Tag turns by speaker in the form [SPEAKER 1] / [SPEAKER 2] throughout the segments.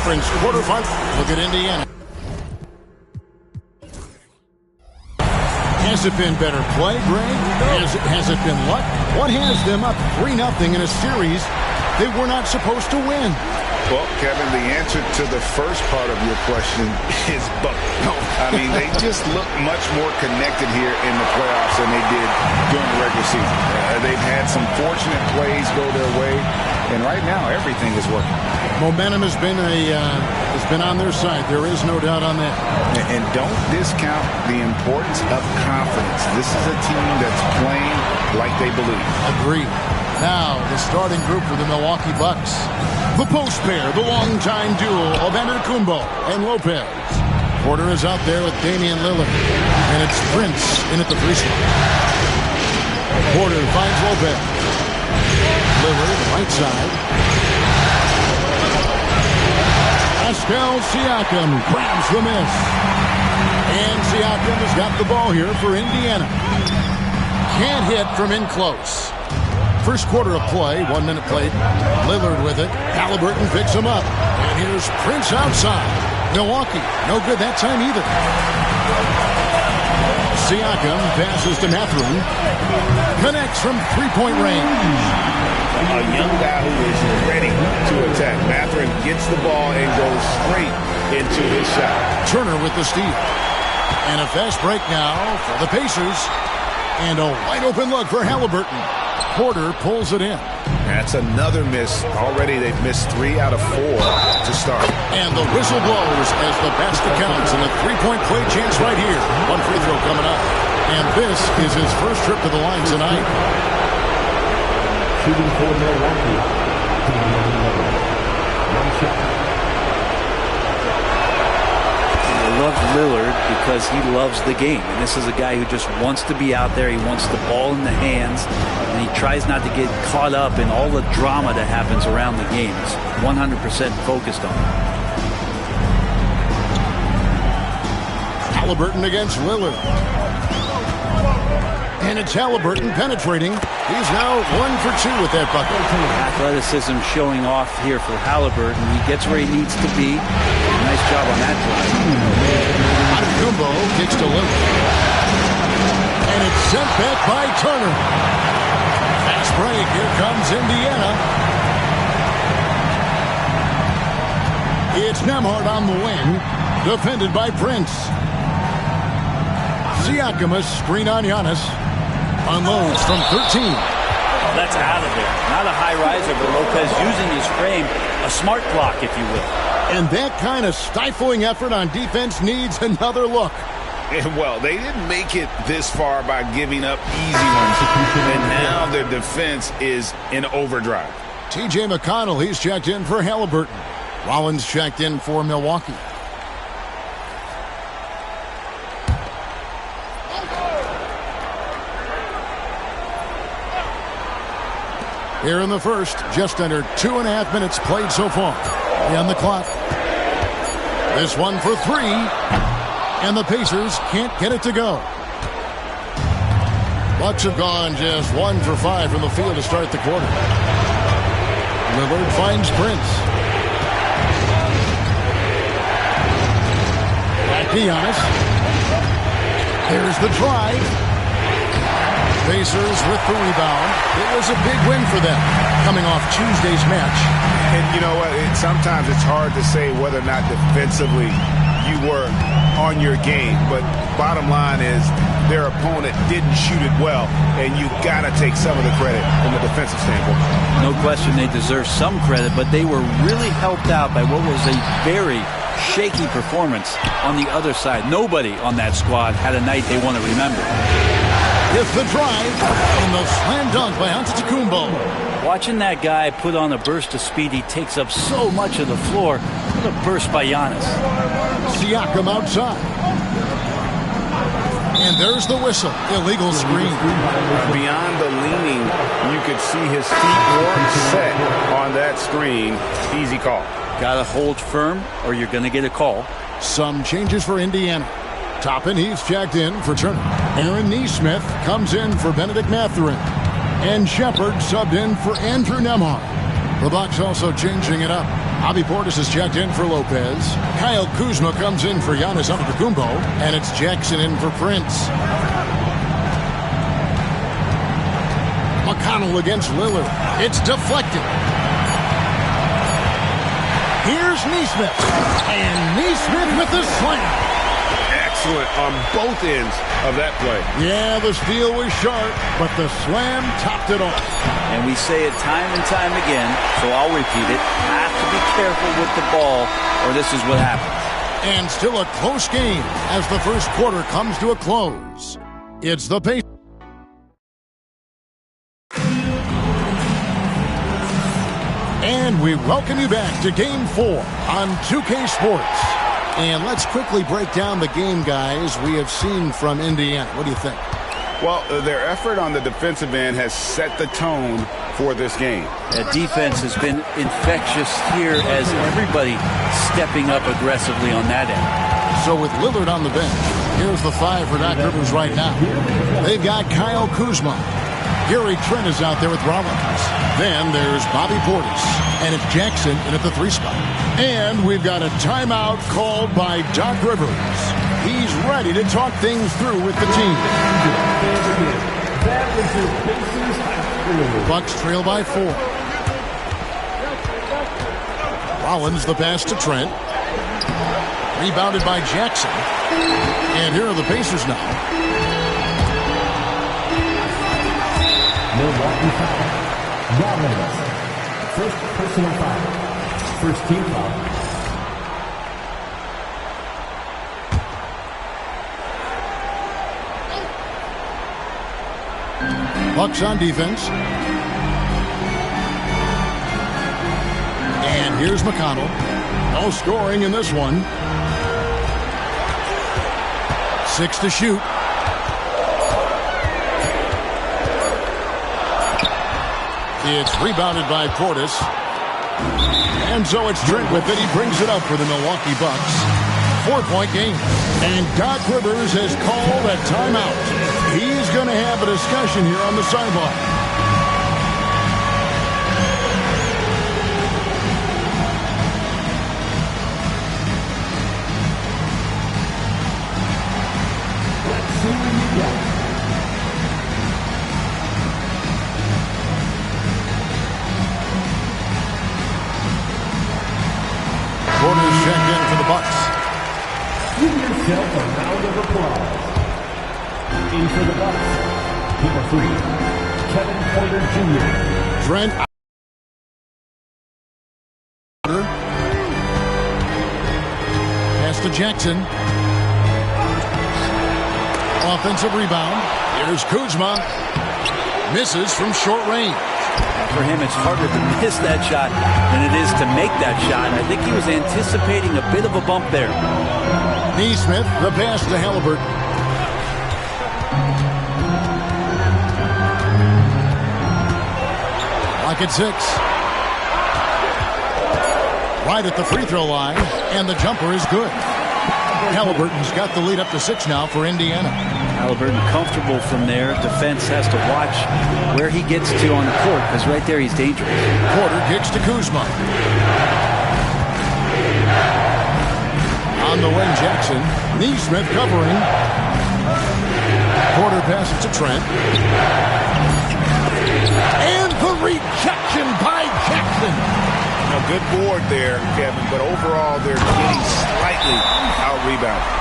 [SPEAKER 1] Conference quarterfinal. Look at Indiana. Has it been better play, Greg? Has it been luck? What has them up 3-0 in a series they were not supposed to win?
[SPEAKER 2] Well, Kevin, the answer to the first part of your question is both. I mean, they just look much more connected here in the playoffs than they did during the regular season. They've had some fortunate plays go their way, and right now everything is working.
[SPEAKER 1] Momentum has been on their side. There is no doubt on that.
[SPEAKER 2] And don't discount the importance of confidence. This is a team that's playing like they believe.
[SPEAKER 1] Agreed. Now, the starting group for the Milwaukee Bucks. The post pair, the longtime duo of Antetokounmpo and Lopez. Porter is out there with Damian Lillard. And it's Prince in at the free throw. Porter finds Lopez. Lillard, right side. Pascal Siakam grabs the miss. And Siakam has got the ball here for Indiana. Can't hit from in close. First quarter of play, 1 minute played. Lillard with it. Halliburton picks him up. And here's Prince outside. Milwaukee, no good that time either. Siakam passes to Mathurin. Connects from three-point range.
[SPEAKER 2] A young guy who is ready to attack. Mathurin gets the ball and goes straight into his shot.
[SPEAKER 1] Turner with the steal. And a fast break now for the Pacers. And a wide open look for Halliburton. Porter pulls it in.
[SPEAKER 2] That's another miss. Already they've missed 3 out of 4 to start.
[SPEAKER 1] And the whistle blows as the basket counts and a three-point play chance right here. One free throw coming up. And this is his first trip to the line tonight.
[SPEAKER 3] Shooting for Milwaukee. One shot.
[SPEAKER 4] I love Lillard because he loves the game. And this is a guy who just wants to be out there. He wants the ball in the hands. And he tries not to get caught up in all the drama that happens around the game. He's 100% focused on it.
[SPEAKER 1] Halliburton against Lillard. And it's Halliburton penetrating. He's now 1 for 2 with that bucket.
[SPEAKER 4] Athleticism showing off here for Halliburton. He gets where he needs to be. Nice job on that drive.
[SPEAKER 1] Antetokounmpo kicks to Lillard. And it's sent back by Turner. Fast break. Here comes Indiana. It's Nembhard on the wing. Defended by Prince. Siakam, a screen on Giannis. Unloads from 13.
[SPEAKER 4] Oh, that's out of there. Not a high riser, but Lopez using his frame. A smart block, if you will.
[SPEAKER 1] And that kind of stifling effort on defense needs another look.
[SPEAKER 2] And well, they didn't make it this far by giving up easy ones. And now their defense is in overdrive.
[SPEAKER 1] T.J. McConnell, he's checked in for Halliburton. Rollins checked in for Milwaukee. Here in the first, just under 2.5 minutes played so far. On the clock. This one for 3. And the Pacers can't get it to go. Bucks have gone just 1 for 5 from the field to start the quarter. Lillard finds Prince. Back to Giannis. There's the drive. Pacers with the rebound. It was a big win for them, coming off Tuesday's match.
[SPEAKER 2] And you know what? Sometimes it's hard to say whether or not defensively you were on your game. But bottom line is their opponent didn't shoot it well, and you got to take some of the credit from a defensive standpoint.
[SPEAKER 4] No question they deserve some credit, but they were really helped out by what was a very shaky performance on the other side. Nobody on that squad had a night they want to remember.
[SPEAKER 1] It's the drive and the slam dunk by Antetokounmpo.
[SPEAKER 4] Watching that guy put on a burst of speed, he takes up so much of the floor. What a burst by Giannis.
[SPEAKER 1] Siakam outside. And there's the whistle. Illegal screen.
[SPEAKER 2] Beyond the leaning, you could see his feet weren't set on that screen. Easy call.
[SPEAKER 4] Got to hold firm or you're going to get a call.
[SPEAKER 1] Some changes for Indiana. Toppin, he's checked in for Turner. Rnd1 comes in for Benedict Mathurin. And Shepard subbed in for Andrew Nembhard. The Bucks also changing it up. Bobby Portis is checked in for Lopez. Kyle Kuzma comes in for Giannis Antetokounmpo. And it's Jackson in for Prince. McConnell against Lillard. It's deflected. Here's Nesmith. And Nesmith with the slam.
[SPEAKER 5] Excellent on both ends of that play.
[SPEAKER 1] Yeah, the steal was sharp, but the slam topped it off.
[SPEAKER 4] And we say it time and time again, so I'll repeat it. Have to be careful with the ball, or this is what happens.
[SPEAKER 1] And still a close game as the first quarter comes to a close. It's the Pacers. And we welcome you back to Game 4 on 2K Sports. And let's quickly break down the game, guys, we have seen from Indiana. What do you think?
[SPEAKER 2] Well, their effort on the defensive end has set the tone for this game.
[SPEAKER 4] That defense has been infectious here as everybody stepping up aggressively on that end.
[SPEAKER 1] So with Lillard on the bench, here's the 5 for Doc Rivers right now. They've got Kyle Kuzma. Gary Trent is out there with Rollins. Then there's Bobby Portis. And it's Jackson in at the 3 spot. And we've got a timeout called by Doc Rivers. He's ready to talk things through with the team. Bucks trail by 4. Rollins the pass to Trent. Rebounded by Jackson. And here are the Pacers now.
[SPEAKER 3] Milwaukee foul. Rollins. First personal foul. First team foul.
[SPEAKER 1] Bucks on defense. And here's McConnell. No scoring in this one. 6 to shoot. It's rebounded by Portis. And so it's Trent with it. He brings it up for the Milwaukee Bucks. 4-point game. And Doc Rivers has called a timeout. He's going to have a discussion here on the sideline. Porter's checked in for the Bucks.
[SPEAKER 3] Give yourself a round of applause. In for the Bucks, number 3, Kevin Porter Jr.
[SPEAKER 1] Trent. Pass to Jackson. Offensive rebound. Here's Kuzma. Misses from short range.
[SPEAKER 4] For him, it's harder to miss that shot than it is to make that shot. I think he was anticipating a bit of a bump there.
[SPEAKER 1] Nesmith, the pass to Halliburton. Lock at 6. Right at the free throw line, and the jumper is good. Halliburton's got the lead up to 6 now for Indiana.
[SPEAKER 4] Halliburton comfortable from there. Defense has to watch where he gets to on the court, because right there he's dangerous.
[SPEAKER 1] Porter kicks to Kuzma. On the wing, Jackson. Nesmith covering. Porter passes to Trent. And the rejection by Jackson.
[SPEAKER 2] A good board there, Kevin, but overall they're getting slightly out-rebounded.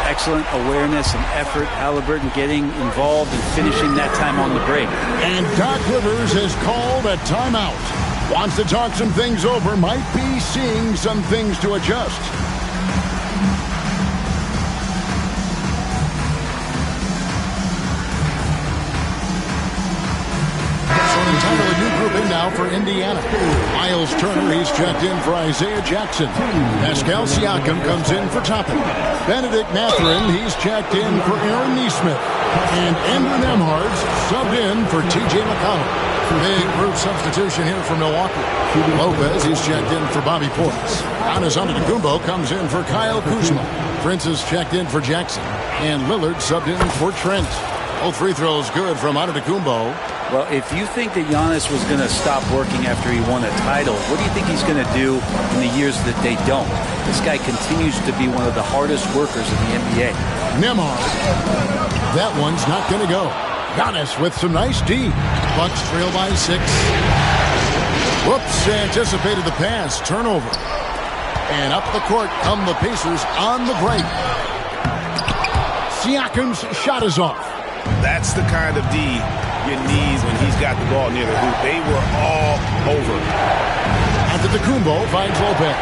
[SPEAKER 4] Excellent awareness and effort. Halliburton getting involved and finishing that time on the break.
[SPEAKER 1] And Doc Rivers has called a timeout. Wants to talk some things over. Might be seeing some things to adjust. Entirely new group in now for Indiana. Miles Turner, he's checked in for Isaiah Jackson. Pascal Siakam comes in for Toppin. Benedict Mathurin, he's checked in for Aaron Nesmith. And Andrew Nembhard's subbed in for T.J. McConnell. Big group substitution here for Milwaukee. Lopez, he's checked in for Bobby Portis. Giannis Antetokounmpo comes in for Kyle Kuzma. Prince is checked in for Jackson. And Lillard subbed in for Trent. Both free throws good from Antetokounmpo.
[SPEAKER 4] Well, if you think that Giannis was going to stop working after he won a title, what do you think he's going to do in the years that they don't? This guy continues to be one of the hardest workers in the NBA.
[SPEAKER 1] Nembhard. That one's not going to go. Giannis with some nice D. Bucks trail by 6. Whoops, anticipated the pass. Turnover. And up the court come the Pacers on the break. Siakam's shot is off.
[SPEAKER 2] That's the kind of D you need when he's got the ball near the hoop. They were all over.
[SPEAKER 1] Antetokounmpo finds Lopez.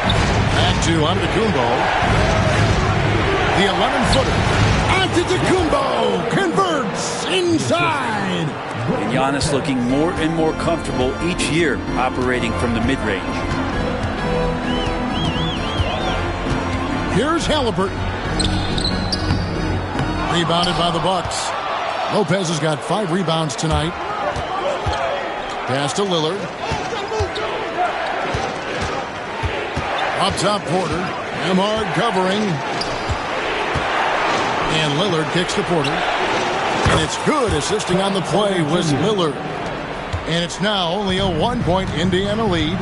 [SPEAKER 1] Back to Antetokounmpo. The 11-footer. Antetokounmpo converts inside.
[SPEAKER 4] And Giannis looking more and more comfortable each year operating from the mid-range.
[SPEAKER 1] Here's Halliburton. Rebounded by the Bucks. Lopez has got 5 rebounds tonight. Pass to Lillard. Up top, Porter. Nembhard covering. And Lillard kicks to Porter. And it's good. Assisting on the play was Lillard. And it's now only a 1-point Indiana lead.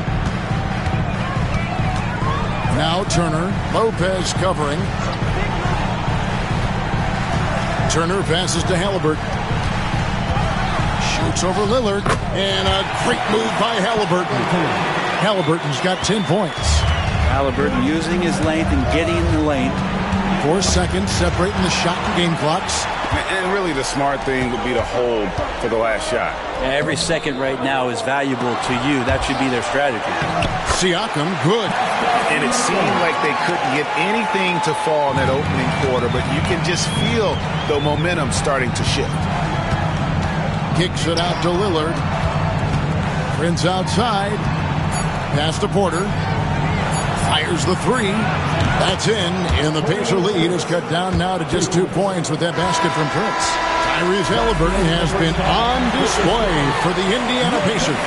[SPEAKER 1] Now Turner. Lopez covering. Turner passes to Halliburton. Shoots over Lillard. And a great move by Halliburton. Halliburton's got 10 points.
[SPEAKER 4] Halliburton using his length and getting in the lane.
[SPEAKER 1] 4 seconds separating the shot and game clocks.
[SPEAKER 2] And really the smart thing would be to hold for the last shot.
[SPEAKER 4] Yeah, every second right now is valuable to you. That should be their strategy.
[SPEAKER 1] Siakam, good.
[SPEAKER 2] And it seemed like they couldn't get anything to fall in that opening quarter, but you can just feel the momentum starting to shift.
[SPEAKER 1] Kicks it out to Lillard. Prince outside. Pass to Porter. Fires the 3. That's in, and the Pacer lead is cut down now to just 2 points with that basket from Prince. Tyrese Halliburton has been on display for the Indiana Pacers.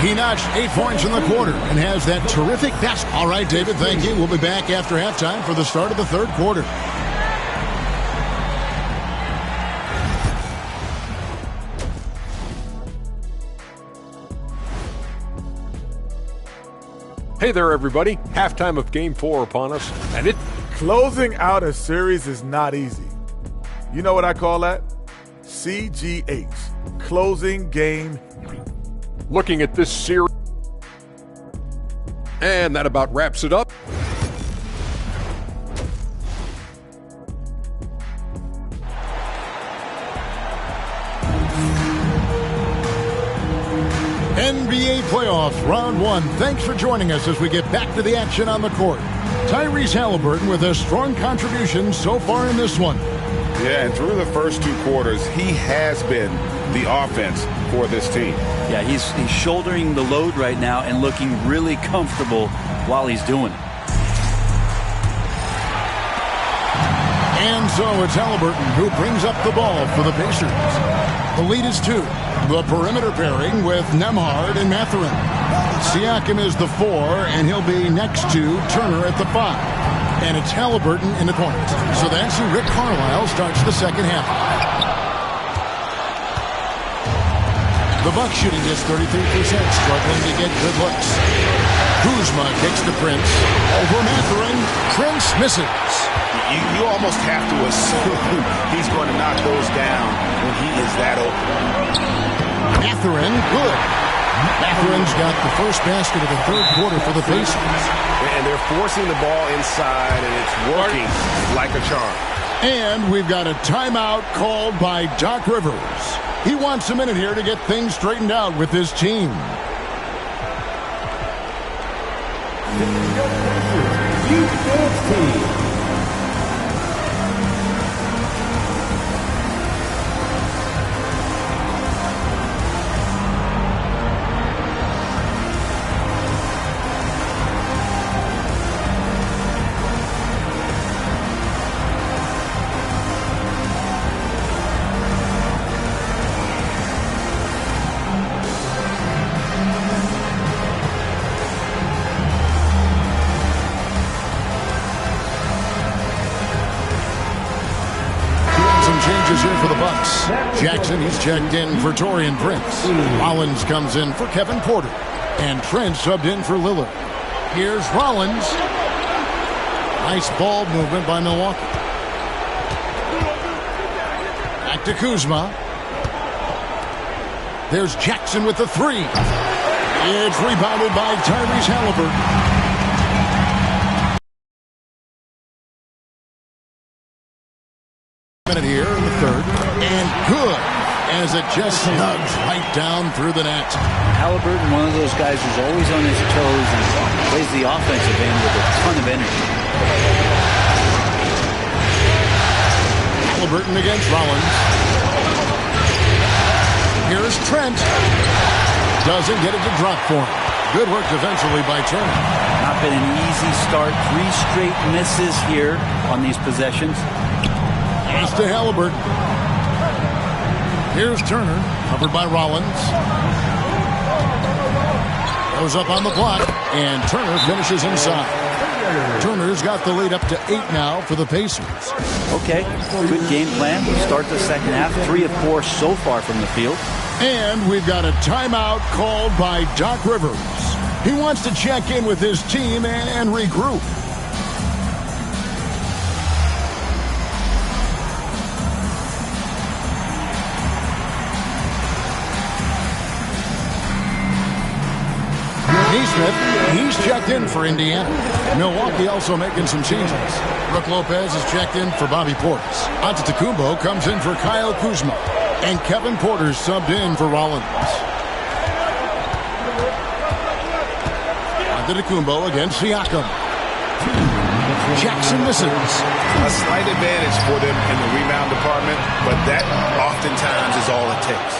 [SPEAKER 1] He notched 8 points in the quarter and has that terrific basket. All right, David, thank you. We'll be back after halftime for the start of the third quarter.
[SPEAKER 5] Hey there, everybody. Halftime of Game 4 upon us, and
[SPEAKER 6] Closing out a series is not easy. You know what I call that? CGH, closing game.
[SPEAKER 5] looking at this series. And that about wraps it up.
[SPEAKER 1] NBA playoffs, round 1. Thanks for joining us as we get back to the action on the court. Tyrese Halliburton with a strong contribution so far in this one.
[SPEAKER 2] Yeah, and through the first 2 quarters, he has been the offense for this team.
[SPEAKER 4] Yeah, he's shouldering the load right now and looking really comfortable while he's doing it.
[SPEAKER 1] And so it's Halliburton who brings up the ball for the Pacers. The lead is 2. The perimeter pairing with Nembhard and Mathurin. Siakam is the 4, and he'll be next to Turner at the 5. And it's Halliburton in the corner. So that's who Rick Carlisle starts the second half. The Bucks shooting is 33%, struggling to get good looks. Kuzma kicks to Prince. Over Mathurin. Prince misses.
[SPEAKER 2] You almost have to assume he's going to knock those down when he is that open.
[SPEAKER 1] Mathurin, good. Mathurin's got the first basket of the third quarter for the Pacers.
[SPEAKER 5] And they're forcing the ball inside, and it's working like a charm.
[SPEAKER 1] And we've got a timeout called by Doc Rivers. He wants a minute here to get things straightened out with his team. coaches here for the Bucks. Jackson, he's checked in for Taurean Prince. Rollins comes in for Kevin Porter. And Trent subbed in for Lillard. Here's Rollins. Nice ball movement by Milwaukee. Back to Kuzma. There's Jackson with the three. It's rebounded by Tyrese Halliburton. Minute here in the third. And good as it just snugs right down through the net.
[SPEAKER 4] Halliburton, one of those guys who's always on his toes and plays the offensive end with a ton of energy.
[SPEAKER 1] Halliburton against Rollins. Here's Trent. Doesn't get it to drop for him. Good work defensively by Turner.
[SPEAKER 4] Not been an easy start. 3 straight misses here on these possessions.
[SPEAKER 1] Pass to Halliburton. Here's Turner, covered by Rollins. Goes up on the block, and Turner finishes inside. Turner's got the lead up to 8 now for the Pacers.
[SPEAKER 4] Okay, good game plan. We'll start the second half. 3 of 4 so far from the field.
[SPEAKER 1] And we've got a timeout called by Doc Rivers. He wants to check in with his team and regroup. He's checked in for Indiana. Milwaukee also making some changes. Brook Lopez is checked in for Bobby Portis. Antetokounmpo comes in for Kyle Kuzma. And Kevin Porter subbed in for Rollins. Antetokounmpo against Siakam. Jackson misses.
[SPEAKER 2] A slight advantage for them in the rebound department, but that oftentimes is all it takes.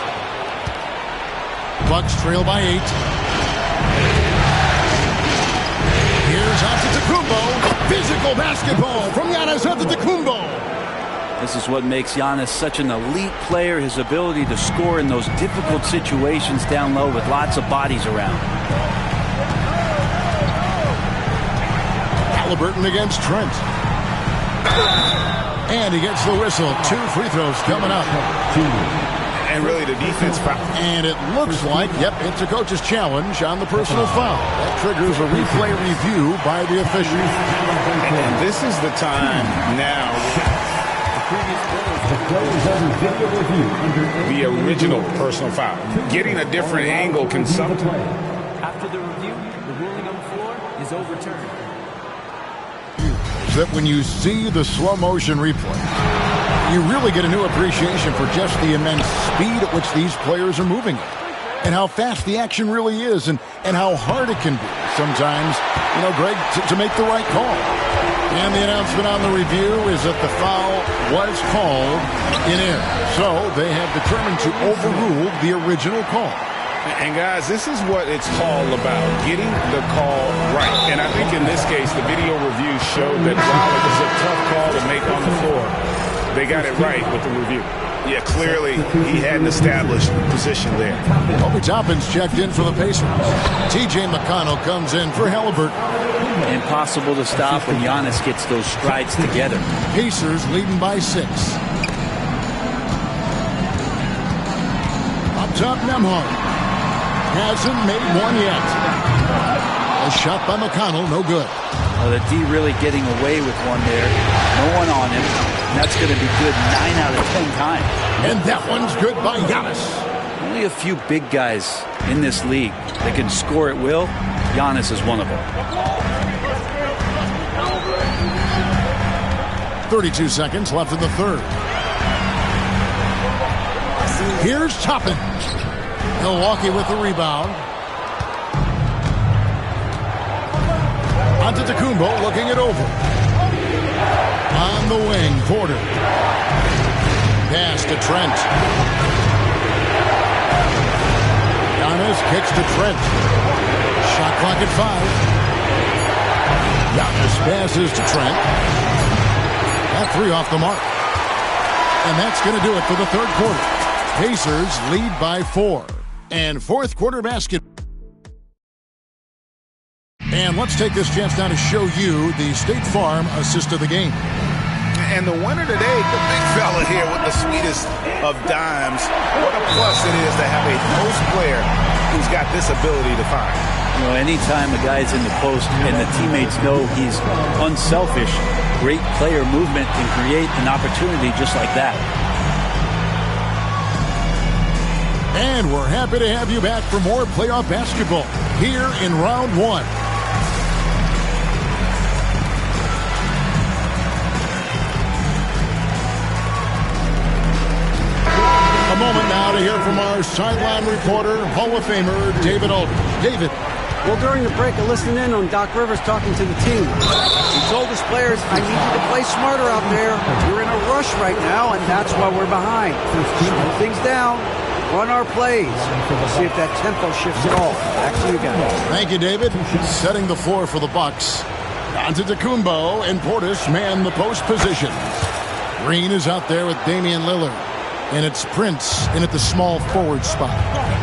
[SPEAKER 1] Bucks trail by 8. Here's Antetokounmpo. Physical basketball from Giannis Antetokounmpo.
[SPEAKER 4] This is what makes Giannis such an elite player, his ability to score in those difficult situations down low with lots of bodies around.
[SPEAKER 1] Halliburton against Trent. And he gets the whistle. 2 free throws coming up.
[SPEAKER 2] And really the defense foul.
[SPEAKER 1] And it looks like, it's a coach's challenge on the personal foul. That triggers a replay review by the official.
[SPEAKER 2] And this is the time now. The original personal foul. Getting a different angle can sometimes.
[SPEAKER 3] After the review, the ruling on the floor is overturned.
[SPEAKER 1] That when you see the slow motion replay, you really get a new appreciation for just the immense speed at which these players are moving it, and how fast the action really is, and how hard it can be sometimes, Greg, to make the right call. And the announcement on the review is that the foul was called in error. So they have determined to overrule the original call.
[SPEAKER 2] And guys, this is what it's all about, getting the call right. And I think in this case, the video review showed that while it was a tough call to make on the floor, they got it right with the review. Yeah, clearly he had an established position there.
[SPEAKER 1] Obi Toppin's checked in for the Pacers. T.J. McConnell comes in for Halliburton.
[SPEAKER 4] Impossible to stop when Giannis gets those strides together.
[SPEAKER 1] Pacers leading by 6. Up top, Nembhard. Hasn't made one yet. A shot by McConnell, no good.
[SPEAKER 4] Well, the D really getting away with one there. No one on him. And that's going to be good 9 out of 10 times.
[SPEAKER 1] And that one's good by Giannis.
[SPEAKER 4] Only a few big guys in this league that can score at will. Giannis is one of them.
[SPEAKER 1] 32 seconds left in the third. Here's Toppin. Milwaukee with the rebound. Antetokounmpo looking it over. On the wing, Porter. Pass to Trent. Giannis kicks to Trent. Shot clock at 5. Giannis passes to Trent. That 3 off the mark. And that's going to do it for the third quarter. Pacers lead by 4. And fourth quarter basket. And let's take this chance now to show you the State Farm assist of the game.
[SPEAKER 2] And the winner today, the big fella here with the sweetest of dimes. What a plus it is to have a post player who's got this ability to find.
[SPEAKER 4] You know, anytime a guy's in the post and the teammates know he's unselfish, great player movement can create an opportunity just like that.
[SPEAKER 1] And we're happy to have you back for more playoff basketball here in round one. A moment now to hear from our sideline reporter, Hall of Famer David Aldridge. David.
[SPEAKER 7] Well, during the break, I listened in on Doc Rivers talking to the team. He told his players, I need you to play smarter out there. We're in a rush right now, and that's why we're behind. Slow things down. Run our plays. We'll see if that tempo shifts at all. Back to you guys.
[SPEAKER 1] Thank you, David. Setting the floor for the Bucks. Antetokounmpo and Portis man the post positions. Green is out there with Damian Lillard. And it's Prince in at the small forward spot.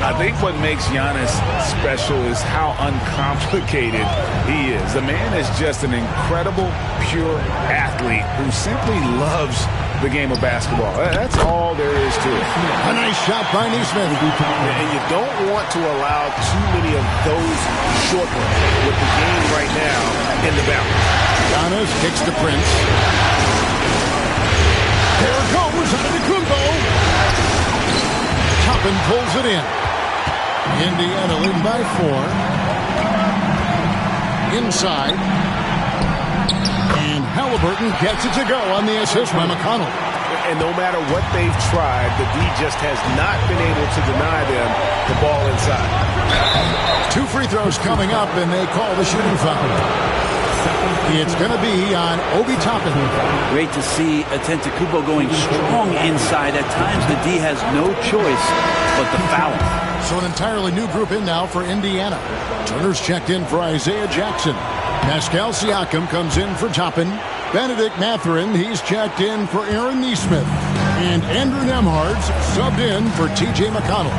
[SPEAKER 2] I think what makes Giannis special is how uncomplicated he is. The man is just an incredible, pure athlete who simply loves the game of basketball. That's all there is to it.
[SPEAKER 1] A nice shot by Neesmith.
[SPEAKER 5] And you don't want to allow too many of those short ones with the game right now in the balance.
[SPEAKER 1] Giannis kicks to Prince. There goes Antetokounmpo. Toppin pulls it in. Indiana leading by 4. Inside. And Halliburton gets it to go on the assist by McConnell.
[SPEAKER 5] And no matter what they've tried, the D just has not been able to deny them the ball inside.
[SPEAKER 1] 2 free throws coming up, and they call the shooting foul. It's going to be on Obi Toppin.
[SPEAKER 4] Great to see Antetokounmpo going strong inside. At times, the D has no choice but to foul.
[SPEAKER 1] So an entirely new group in now for Indiana. Turner's checked in for Isaiah Jackson. Pascal Siakam comes in for Toppin. Benedict Mathurin, he's checked in for Aaron Neesmith. And Andrew Nembhard's subbed in for T.J. McConnell.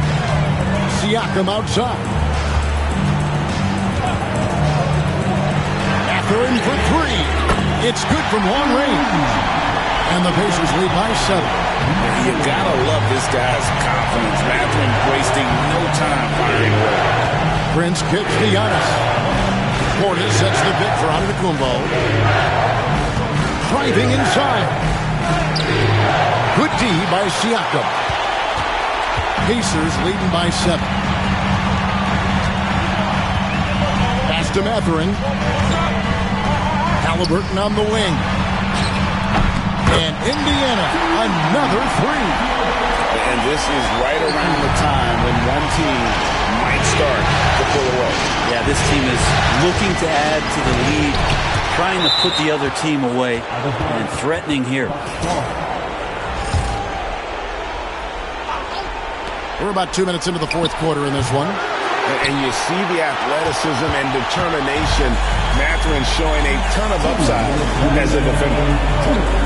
[SPEAKER 1] Siakam outside. Mathurin for 3. It's good from long range. And the Pacers lead by 7.
[SPEAKER 2] You gotta love this guy's confidence. Mathurin wasting no time firing away.
[SPEAKER 1] Prince kicks to Giannis. Portis sets the pick for Antetokounmpo. Driving inside. Good D by Siakam. Pacers leading by 7. Pass to Mathurin. Halliburton on the wing. And Indiana, another 3.
[SPEAKER 2] And this is right around the time when one team might start to pull away.
[SPEAKER 4] Yeah, this team is looking to add to the lead, trying to put the other team away, and threatening here.
[SPEAKER 1] We're about 2 minutes into the fourth quarter in this one.
[SPEAKER 5] And you see the athleticism and determination. Mathurin showing a ton of upside as a defender.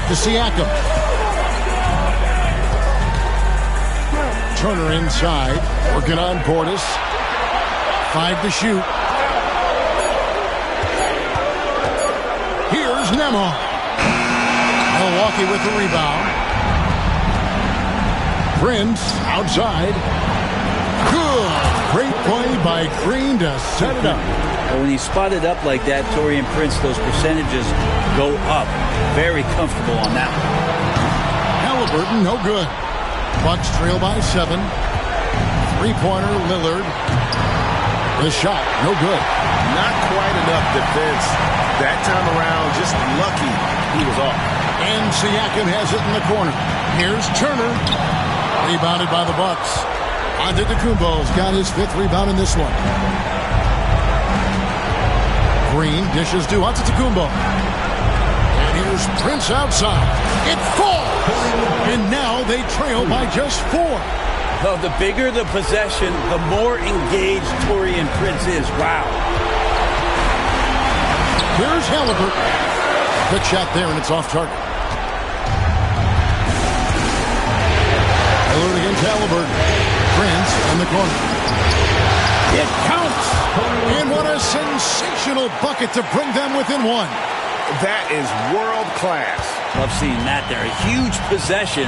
[SPEAKER 1] To Siakam. Turner inside, working on Portis. 5 to shoot. Here's Nemo. Milwaukee with the rebound. Prince outside. Good. Great play by Green to set it up.
[SPEAKER 4] Well, when he's spotted up like that, Taurean Prince, those percentages go up. Very comfortable on that one.
[SPEAKER 1] Halliburton, no good. Bucks trail by 7. 3-pointer, Lillard. The shot, no good.
[SPEAKER 5] Not quite enough defense. That time around, just lucky he was off.
[SPEAKER 1] And Siakam has it in the corner. Here's Turner. Rebounded by the Bucks. Antetokounmpo's got his 5th rebound in this one. Green dishes to Antetokounmpo. And here's Prince outside. It falls! And now they trail by just 4.
[SPEAKER 4] Oh, the bigger the possession, the more engaged Taurean Prince is. Wow.
[SPEAKER 1] Here's Halliburton. Good shot there, and it's off target. Alert against Halliburton. Prince in the corner. It counts! And what a sensational bucket to bring them within one.
[SPEAKER 5] That is world class.
[SPEAKER 4] Love seeing that there. A huge possession,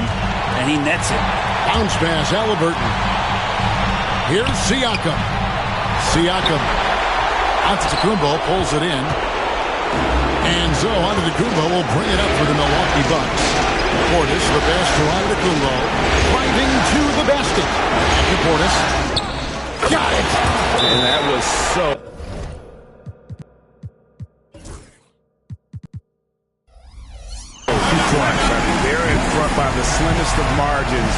[SPEAKER 4] and he nets it.
[SPEAKER 1] Bounce pass, Halliburton. Here's Siakam. Siakam. Antetokounmpo pulls it in. And so Antetokounmpo will bring it up for the Milwaukee Bucks. Portis, the pass to Antetokounmpo. Driving to the basket. After Portis. Got it!
[SPEAKER 5] And that was so... They're in front by the slimmest of margins,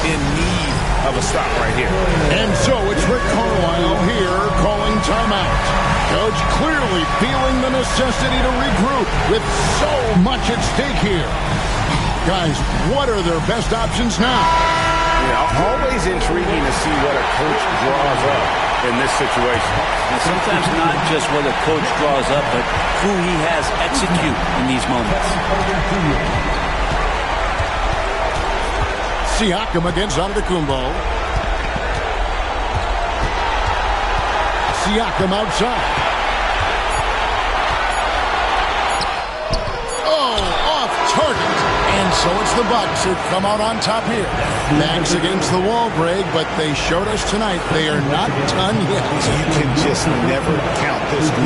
[SPEAKER 5] in need of a stop right here.
[SPEAKER 1] And so it's Rick Carlisle here calling timeout. Coach clearly feeling the necessity to regroup with so much at stake here. Guys, what are their best options now?
[SPEAKER 5] Yeah, always intriguing to see what a coach draws up in this situation.
[SPEAKER 4] And sometimes not just what a coach draws up, but who he has execute in these moments.
[SPEAKER 1] Siakam against Antetokounmpo. Siakam outside. Oh, off target. And so it's the Bucks who come out on top here. Backs against the wall, Greg, but they showed us tonight they are not done yet.
[SPEAKER 5] You can just never count this group